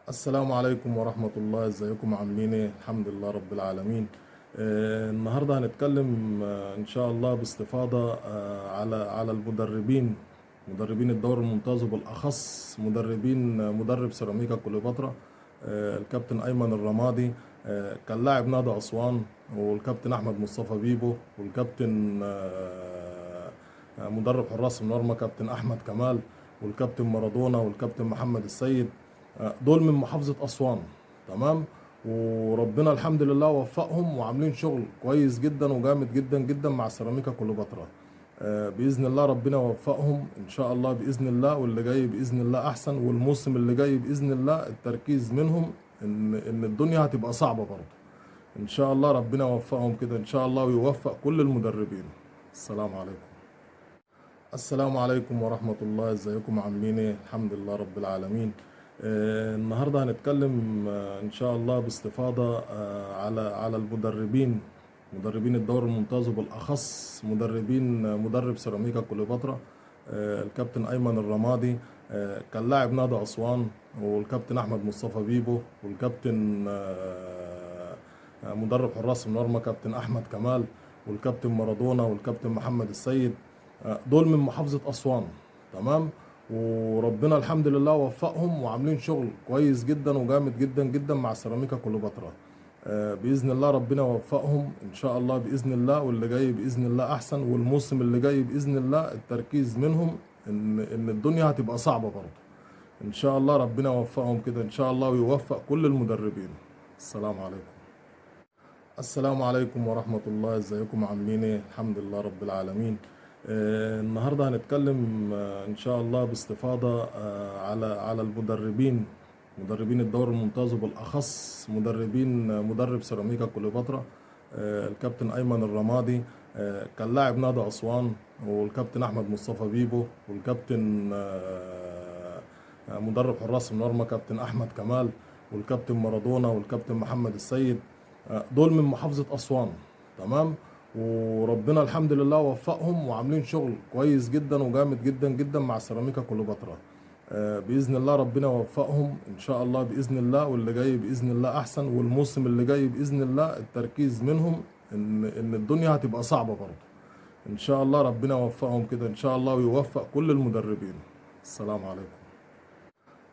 السلام عليكم ورحمة الله، ازيكم عاملين ايه؟ الحمد لله رب العالمين. النهارده هنتكلم ان شاء الله باستفاضة على المدربين، مدربين الدوري الممتاز، وبالاخص مدرب سيراميكا كليوباترا. الكابتن ايمن الرمادي. كان لاعب نادي اسوان، والكابتن احمد مصطفى بيبو، والكابتن مدرب حراس المرمى كابتن احمد كمال، والكابتن مارادونا، والكابتن محمد السيد. دول من محافظة أسوان. تمام. وربنا الحمد لله وفقهم، وعاملين شغل كويس جدا وجامد جدا جدا مع سيراميكا كليوباترا. بإذن الله ربنا يوفقهم إن شاء الله بإذن الله، واللي جاي بإذن الله أحسن، والموسم اللي جاي بإذن الله التركيز منهم إن الدنيا هتبقى صعبة برضه. إن شاء الله ربنا يوفقهم كده إن شاء الله، ويوفق كل المدربين. السلام عليكم. السلام عليكم ورحمة الله، ازيكم عاملين ايه؟ الحمد لله رب العالمين. النهارده هنتكلم ان شاء الله باستفاضة على المدربين، مدربين الدوري الممتاز، وبالاخص مدرب سيراميكا كليوباترا. الكابتن ايمن الرمادي. كان لاعب نادي اسوان، والكابتن احمد مصطفى بيبو، والكابتن مدرب حراس المرمى كابتن احمد كمال، والكابتن مارادونا، والكابتن محمد السيد. دول من محافظة أسوان. تمام. وربنا الحمد لله وفقهم، وعاملين شغل كويس جدا وجامد جدا جدا مع سيراميكا كليوباترا. بإذن الله ربنا يوفقهم إن شاء الله بإذن الله، واللي جاي بإذن الله أحسن، والموسم اللي جاي بإذن الله التركيز منهم إن الدنيا هتبقى صعبة برضه. إن شاء الله ربنا يوفقهم كده إن شاء الله، ويوفق كل المدربين. السلام عليكم. السلام عليكم ورحمة الله، ازيكم عاملين ايه؟ الحمد لله رب العالمين. النهارده هنتكلم ان شاء الله باستفاضة على المدربين، مدربين الدوري الممتاز، وبالاخص مدرب سيراميكا كليوباترا. الكابتن ايمن الرمادي. كان لاعب نادي اسوان، والكابتن احمد مصطفى بيبو، والكابتن مدرب حراس المرمى كابتن احمد كمال، والكابتن مارادونا، والكابتن محمد السيد. دول من محافظة أسوان. تمام. وربنا الحمد لله وفقهم، وعاملين شغل كويس جدا وجامد جدا جدا مع سيراميكا كليوباترا. بإذن الله ربنا يوفقهم إن شاء الله بإذن الله، واللي جاي بإذن الله أحسن، والموسم اللي جاي بإذن الله التركيز منهم إن الدنيا هتبقى صعبة برضه. إن شاء الله ربنا يوفقهم كده إن شاء الله، ويوفق كل المدربين. السلام عليكم.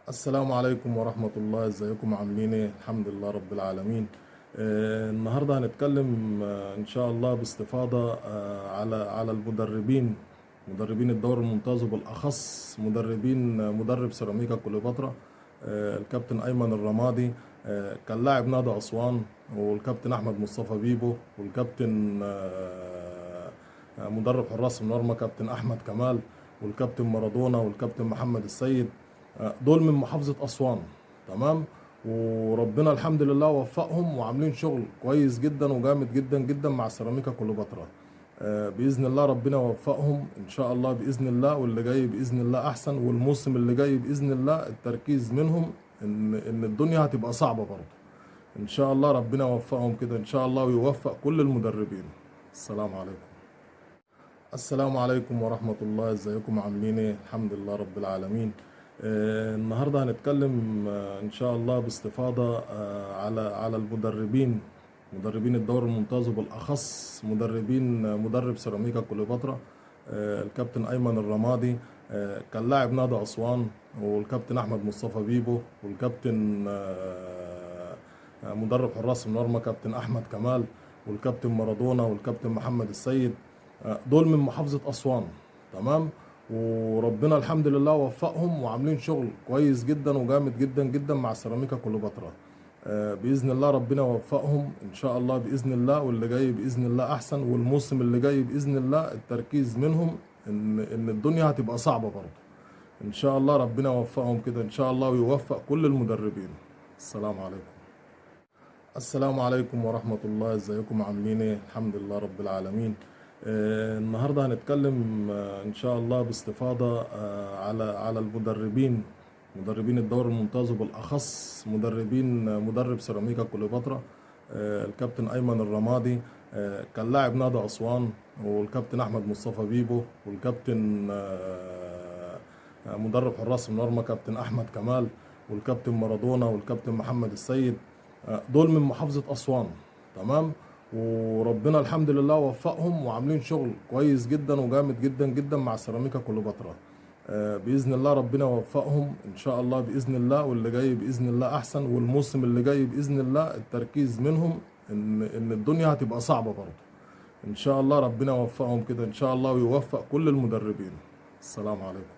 السلام عليكم ورحمة الله، ازيكم عاملين ايه؟ الحمد لله رب العالمين. النهارده هنتكلم ان شاء الله باستفاضة على المدربين، مدربين الدوري الممتاز، وبالاخص مدرب سيراميكا كليوباترا. الكابتن ايمن الرمادي. كان لاعب نادي اسوان، والكابتن احمد مصطفى بيبو، والكابتن مدرب حراس المرمى كابتن احمد كمال، والكابتن مارادونا، والكابتن محمد السيد. دول من محافظة أسوان. تمام. وربنا الحمد لله وفقهم، وعاملين شغل كويس جدا وجامد جدا جدا مع سيراميكا كليوباترا. بإذن الله ربنا يوفقهم إن شاء الله بإذن الله، واللي جاي بإذن الله أحسن، والموسم اللي جاي بإذن الله التركيز منهم إن الدنيا هتبقى صعبة برضه. إن شاء الله ربنا يوفقهم كده إن شاء الله، ويوفق كل المدربين. السلام عليكم. السلام عليكم ورحمة الله، ازيكم عاملين ايه؟ الحمد لله رب العالمين. النهارده هنتكلم ان شاء الله باستفاضة على المدربين، مدربين الدوري الممتاز، وبالاخص مدرب سيراميكا كليوباترا. الكابتن ايمن الرمادي. كان لاعب نادي اسوان، والكابتن احمد مصطفى بيبو، والكابتن مدرب حراس المرمى كابتن احمد كمال، والكابتن مارادونا، والكابتن محمد السيد. دول من محافظة أسوان. تمام. وربنا الحمد لله وفقهم، وعاملين شغل كويس جدا وجامد جدا جدا مع سيراميكا كليوباترا. بإذن الله ربنا يوفقهم إن شاء الله بإذن الله، واللي جاي بإذن الله أحسن، والموسم اللي جاي بإذن الله التركيز منهم إن الدنيا هتبقى صعبة برضه. إن شاء الله ربنا يوفقهم كده إن شاء الله، ويوفق كل المدربين. السلام عليكم. السلام عليكم ورحمة الله، ازيكم عاملين ايه؟ الحمد لله رب العالمين. النهارده هنتكلم ان شاء الله باستفاضة على المدربين، مدربين الدوري الممتاز، وبالاخص مدرب سيراميكا كليوباترا. الكابتن ايمن الرمادي. كان لاعب نادي اسوان، والكابتن احمد مصطفى بيبو، والكابتن مدرب حراس المرمى كابتن احمد كمال، والكابتن مارادونا والكابتن محمد السيد، دول من محافظة أسوان. تمام. وربنا الحمد لله وفقهم وعاملين شغل كويس جدا وجامد جدا جدا مع سيراميكا كليوباترا. بإذن الله ربنا يوفقهم إن شاء الله بإذن الله، واللي جاي بإذن الله أحسن، والموسم اللي جاي بإذن الله التركيز منهم إن الدنيا هتبقى صعبة برضه. إن شاء الله ربنا يوفقهم كده إن شاء الله، ويوفق كل المدربين. السلام عليكم.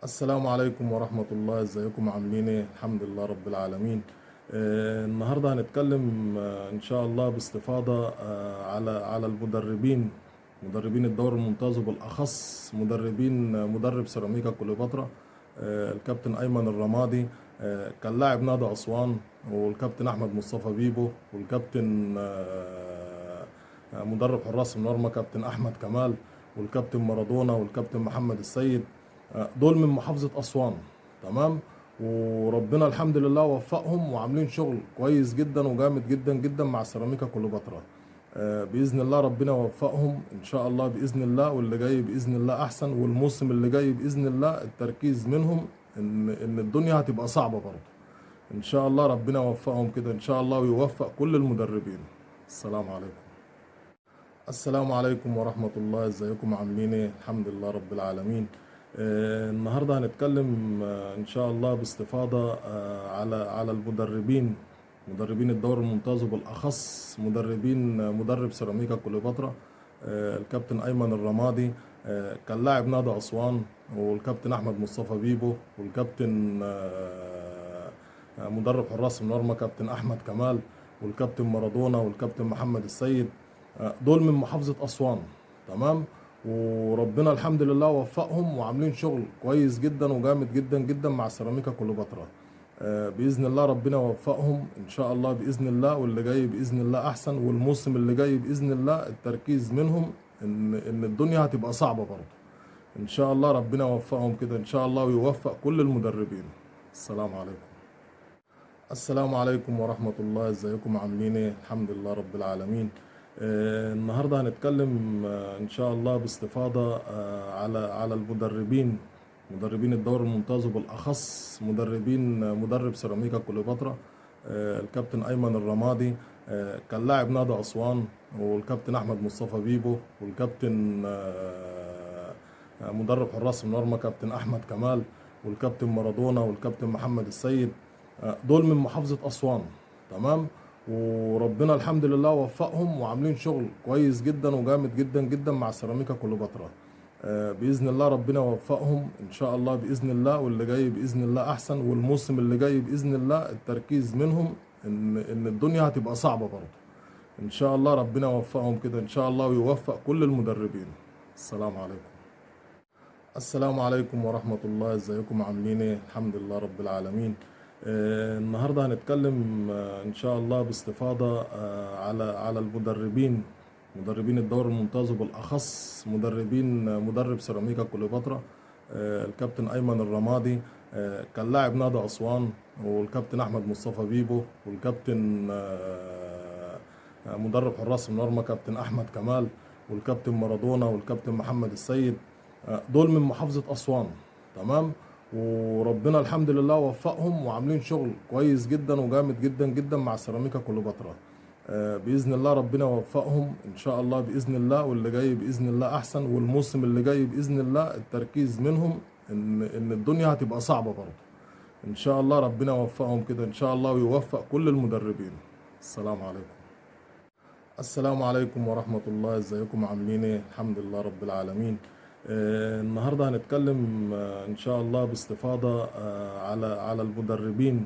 السلام عليكم ورحمة الله. ازيكم عاملين ايه؟ الحمد لله رب العالمين. النهارده هنتكلم ان شاء الله باستفاضة على المدربين، مدربين الدوري الممتاز، وبالاخص مدرب سيراميكا كليوباترا، الكابتن ايمن الرمادي. كان لاعب نادي اسوان، والكابتن احمد مصطفى بيبو، والكابتن مدرب حراس المرمى كابتن احمد كمال، والكابتن مارادونا والكابتن محمد السيد، دول من محافظة أسوان. تمام. وربنا الحمد لله وفقهم وعاملين شغل كويس جدا وجامد جدا جدا مع سيراميكا كليوباترا. بإذن الله ربنا يوفقهم إن شاء الله بإذن الله، واللي جاي بإذن الله أحسن، والموسم اللي جاي بإذن الله التركيز منهم إن الدنيا هتبقى صعبة برضه. إن شاء الله ربنا يوفقهم كده إن شاء الله، ويوفق كل المدربين. السلام عليكم. السلام عليكم ورحمة الله. ازيكم عاملين ايه؟ الحمد لله رب العالمين. النهارده هنتكلم ان شاء الله باستفاضة على المدربين، مدربين الدوري الممتاز، وبالاخص مدرب سيراميكا كليوباترا، الكابتن ايمن الرمادي. كان لاعب نادي اسوان، والكابتن احمد مصطفى بيبو، والكابتن مدرب حراس المرمى كابتن احمد كمال، والكابتن مارادونا والكابتن محمد السيد، دول من محافظة أسوان. تمام. وربنا الحمد لله وفقهم وعاملين شغل كويس جدا وجامد جدا جدا مع سيراميكا كليوباترا. بإذن الله ربنا يوفقهم إن شاء الله بإذن الله، واللي جاي بإذن الله أحسن، والموسم اللي جاي بإذن الله التركيز منهم إن الدنيا هتبقى صعبة برضه. إن شاء الله ربنا يوفقهم كده إن شاء الله، ويوفق كل المدربين. السلام عليكم. السلام عليكم ورحمة الله. ازيكم عاملين ايه؟ الحمد لله رب العالمين. النهارده هنتكلم ان شاء الله باستفاضة على المدربين، مدربين الدوري الممتاز، وبالاخص مدرب سيراميكا كليوباترا، الكابتن ايمن الرمادي. كان لاعب نادي اسوان، والكابتن احمد مصطفى بيبو، والكابتن مدرب حراس المرمى كابتن احمد كمال، والكابتن مارادونا والكابتن محمد السيد، دول من محافظة أسوان. تمام. وربنا الحمد لله وفقهم وعاملين شغل كويس جدا وجامد جدا جدا مع سيراميكا كليوباترا. بإذن الله ربنا يوفقهم إن شاء الله بإذن الله، واللي جاي بإذن الله أحسن، والموسم اللي جاي بإذن الله التركيز منهم إن الدنيا هتبقى صعبة برضه. إن شاء الله ربنا يوفقهم كده إن شاء الله، ويوفق كل المدربين. السلام عليكم. السلام عليكم ورحمة الله. ازيكم عاملين ايه؟ الحمد لله رب العالمين. النهارده هنتكلم ان شاء الله باستفاضة على المدربين، مدربين الدوري الممتاز، وبالاخص مدرب سيراميكا كليوباترا، الكابتن ايمن الرمادي. كان لاعب نادي اسوان، والكابتن احمد مصطفى بيبو، والكابتن مدرب حراس المرمى كابتن احمد كمال، والكابتن مارادونا والكابتن محمد السيد، دول من محافظة أسوان. تمام. وربنا الحمد لله وفقهم وعاملين شغل كويس جدا وجامد جدا جدا مع سيراميكا كليوباترا. بإذن الله ربنا يوفقهم إن شاء الله بإذن الله، واللي جاي بإذن الله أحسن، والموسم اللي جاي بإذن الله التركيز منهم إن الدنيا هتبقى صعبة برضه. إن شاء الله ربنا يوفقهم كده إن شاء الله، ويوفق كل المدربين. السلام عليكم. السلام عليكم ورحمة الله. ازيكم عاملين ايه؟ الحمد لله رب العالمين. النهارده هنتكلم ان شاء الله باستفاضة على المدربين،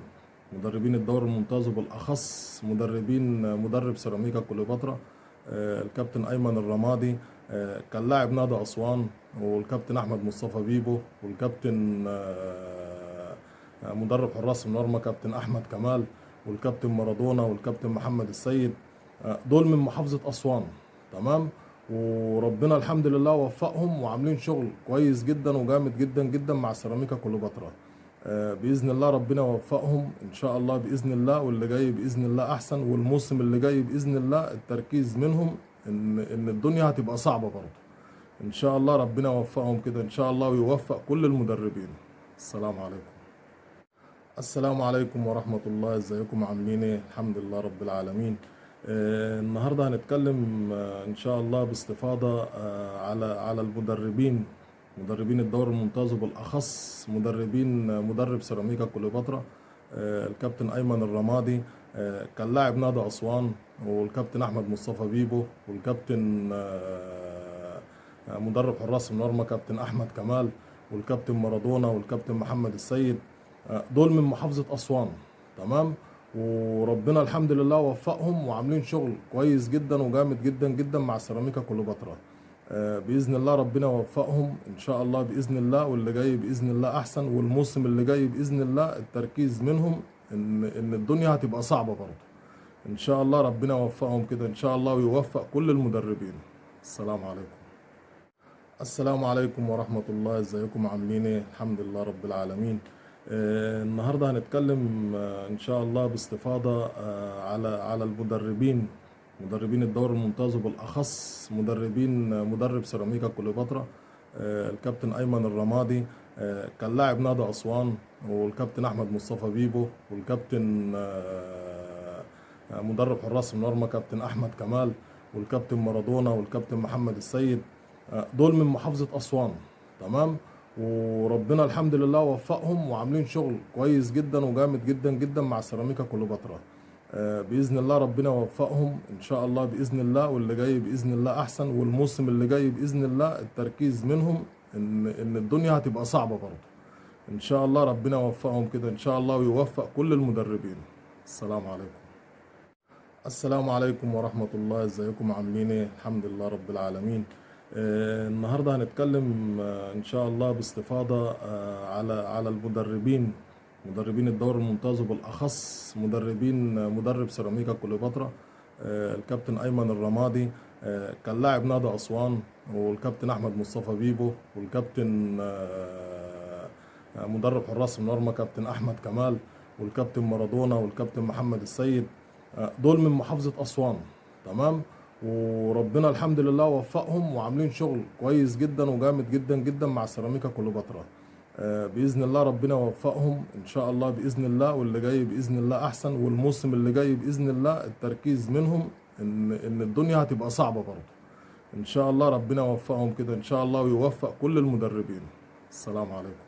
مدربين الدوري الممتاز، وبالاخص مدرب سيراميكا كليوباترا، الكابتن ايمن الرمادي. كان لاعب نادي اسوان، والكابتن احمد مصطفى بيبو، والكابتن مدرب حراس المرمى كابتن احمد كمال، والكابتن مارادونا والكابتن محمد السيد، دول من محافظة أسوان. تمام. وربنا الحمد لله وفقهم وعاملين شغل كويس جدا وجامد جدا جدا مع سيراميكا كليوباترا. بإذن الله ربنا يوفقهم إن شاء الله بإذن الله، واللي جاي بإذن الله أحسن، والموسم اللي جاي بإذن الله التركيز منهم إن الدنيا هتبقى صعبة برضه. إن شاء الله ربنا يوفقهم كده إن شاء الله، ويوفق كل المدربين. السلام عليكم. السلام عليكم ورحمة الله، ازيكم عاملين ايه؟ الحمد لله رب العالمين. النهارده هنتكلم ان شاء الله باستفاضة على المدربين، مدربين الدوري الممتاز، وبالاخص مدرب سيراميكا كليوباترا، الكابتن ايمن الرمادي. كان لاعب نادي اسوان، والكابتن احمد مصطفى بيبو، والكابتن مدرب حراس المرمى كابتن احمد كمال، والكابتن مارادونا، والكابتن محمد السيد. دول من محافظة أسوان. تمام. وربنا الحمد لله وفقهم وعاملين شغل كويس جدا وجامد جدا جدا مع سيراميكا كليوباترا. بإذن الله ربنا يوفقهم إن شاء الله بإذن الله، واللي جاي بإذن الله أحسن، والموسم اللي جاي بإذن الله التركيز منهم إن الدنيا هتبقى صعبة برضه. إن شاء الله ربنا يوفقهم كده إن شاء الله، ويوفق كل المدربين. السلام عليكم. السلام عليكم ورحمة الله، ازيكم عاملين ايه؟ الحمد لله رب العالمين. النهارده هنتكلم ان شاء الله باستفاضة على المدربين، مدربين الدوري الممتاز، وبالاخص مدرب سيراميكا كليوباترا، الكابتن ايمن الرمادي. كان لاعب نادي اسوان، والكابتن احمد مصطفى بيبو، والكابتن مدرب حراس المرمى كابتن احمد كمال، والكابتن مارادونا، والكابتن محمد السيد. دول من محافظة أسوان. تمام. وربنا الحمد لله وفقهم وعاملين شغل كويس جدا وجامد جدا جدا مع سيراميكا كليوباترا. بإذن الله ربنا يوفقهم إن شاء الله بإذن الله، واللي جاي بإذن الله أحسن، والموسم اللي جاي بإذن الله التركيز منهم إن الدنيا هتبقى صعبة برضه. إن شاء الله ربنا يوفقهم كده إن شاء الله، ويوفق كل المدربين. السلام عليكم. السلام عليكم ورحمة الله، ازيكم عاملين ايه؟ الحمد لله رب العالمين. النهارده هنتكلم ان شاء الله باستفاضة على المدربين، مدربين الدوري الممتاز، وبالاخص مدرب سيراميكا كليوباترا، الكابتن ايمن الرمادي. كان لاعب نادي اسوان، والكابتن احمد مصطفى بيبو، والكابتن مدرب حراس المرمى كابتن احمد كمال، والكابتن مارادونا، والكابتن محمد السيد. دول من محافظة أسوان. تمام. وربنا الحمد لله وفقهم وعاملين شغل كويس جدا وجامد جدا جدا مع سيراميكا كليوباترا. بإذن الله ربنا يوفقهم إن شاء الله بإذن الله، واللي جاي بإذن الله أحسن، والموسم اللي جاي بإذن الله التركيز منهم إن الدنيا هتبقى صعبة برضه. إن شاء الله ربنا يوفقهم كده إن شاء الله، ويوفق كل المدربين. السلام عليكم.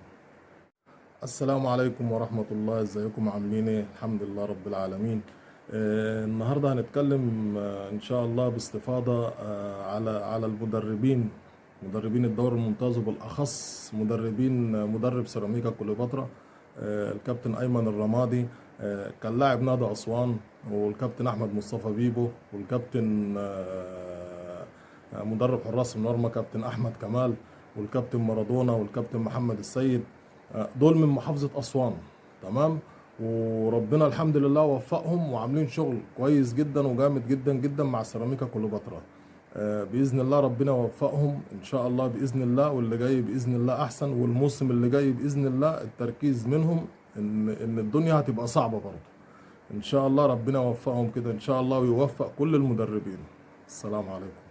السلام عليكم ورحمة الله، ازيكم عاملين ايه؟ الحمد لله رب العالمين. النهارده هنتكلم ان شاء الله باستفاضة على المدربين، مدربين الدوري الممتاز، وبالاخص مدرب سيراميكا كليوباترا، الكابتن ايمن الرمادي. كان لاعب نادي اسوان، والكابتن احمد مصطفى بيبو، والكابتن مدرب حراس المرمى كابتن احمد كمال، والكابتن مارادونا، والكابتن محمد السيد. دول من محافظة أسوان. تمام. وربنا الحمد لله وفقهم وعاملين شغل كويس جدا وجامد جدا جدا مع سيراميكا كليوباترا. بإذن الله ربنا يوفقهم إن شاء الله بإذن الله، واللي جاي بإذن الله أحسن، والموسم اللي جاي بإذن الله التركيز منهم إن الدنيا هتبقى صعبة برضه. إن شاء الله ربنا يوفقهم كده إن شاء الله، ويوفق كل المدربين. السلام عليكم.